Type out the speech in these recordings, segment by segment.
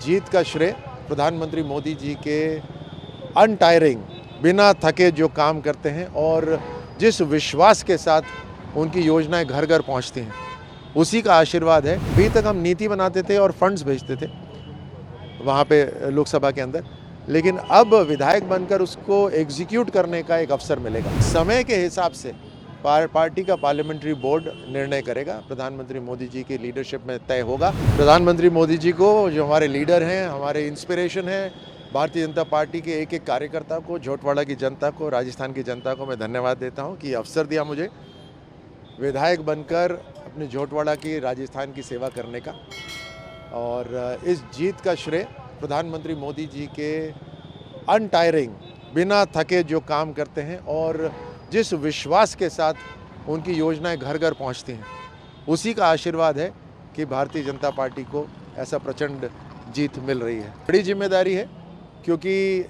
जीत का श्रेय प्रधानमंत्री मोदी जी के अनटायरिंग, बिना थके जो काम करते हैं और जिस विश्वास के साथ उनकी योजनाएं घर घर पहुंचती हैं, उसी का आशीर्वाद है। अभी तक हम नीति बनाते थे और फंड्स भेजते थे वहाँ पे लोकसभा के अंदर, लेकिन अब विधायक बनकर उसको एग्जीक्यूट करने का एक अवसर मिलेगा। समय के हिसाब से पार्टी का पार्लियामेंट्री बोर्ड निर्णय करेगा, प्रधानमंत्री मोदी जी की लीडरशिप में तय होगा। प्रधानमंत्री मोदी जी को, जो हमारे लीडर हैं, हमारे इंस्पिरेशन हैं, भारतीय जनता पार्टी के एक एक कार्यकर्ता को, झोटवाड़ा की जनता को, राजस्थान की जनता को मैं धन्यवाद देता हूं कि अवसर दिया मुझे विधायक बनकर अपने झोटवाड़ा की, राजस्थान की सेवा करने का। और इस जीत का श्रेय प्रधानमंत्री मोदी जी के अनटायरिंग, बिना थके जो काम करते हैं और जिस विश्वास के साथ उनकी योजनाएं घर घर पहुंचती हैं, उसी का आशीर्वाद है कि भारतीय जनता पार्टी को ऐसा प्रचंड जीत मिल रही है। बड़ी जिम्मेदारी है, क्योंकि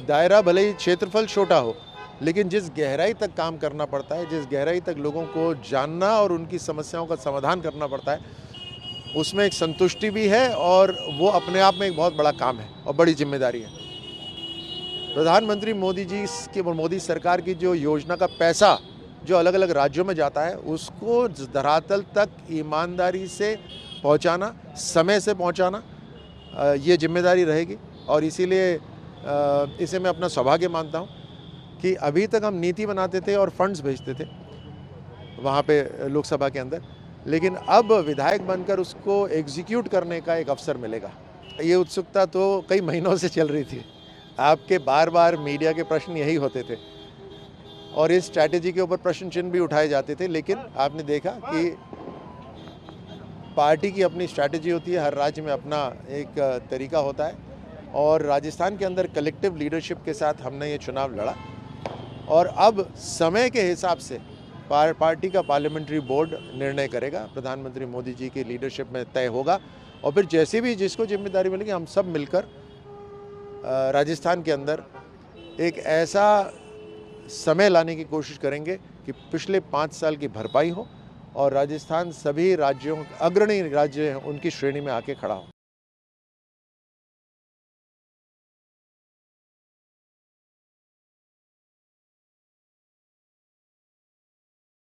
दायरा भले ही क्षेत्रफल छोटा हो, लेकिन जिस गहराई तक काम करना पड़ता है, जिस गहराई तक लोगों को जानना और उनकी समस्याओं का समाधान करना पड़ता है, उसमें एक संतुष्टि भी है और वो अपने आप में एक बहुत बड़ा काम है और बड़ी जिम्मेदारी है। प्रधानमंत्री मोदी जी की, मोदी सरकार की जो योजना का पैसा जो अलग अलग राज्यों में जाता है, उसको धरातल तक ईमानदारी से पहुंचाना, समय से पहुंचाना, ये जिम्मेदारी रहेगी। और इसीलिए इसे मैं अपना सौभाग्य मानता हूं कि अभी तक हम नीति बनाते थे और फंड्स भेजते थे वहाँ पे लोकसभा के अंदर, लेकिन अब विधायक बनकर उसको एग्जीक्यूट करने का एक अवसर मिलेगा। ये उत्सुकता तो कई महीनों से चल रही थी। आपके बार बार मीडिया के प्रश्न यही होते थे और इस स्ट्रैटेजी के ऊपर प्रश्न चिन्ह भी उठाए जाते थे, लेकिन आपने देखा कि पार्टी की अपनी स्ट्रैटेजी होती है, हर राज्य में अपना एक तरीका होता है और राजस्थान के अंदर कलेक्टिव लीडरशिप के साथ हमने ये चुनाव लड़ा और अब समय के हिसाब से पार्टी का पार्लियामेंट्री बोर्ड निर्णय करेगा, प्रधानमंत्री मोदी जी की लीडरशिप में तय होगा। और फिर जैसे भी जिसको जिम्मेदारी मिलेगी, हम सब मिलकर राजस्थान के अंदर एक ऐसा समय लाने की कोशिश करेंगे कि पिछले 5 साल की भरपाई हो और राजस्थान सभी राज्यों, अग्रणी राज्य हैं, उनकी श्रेणी में आके खड़ा हो।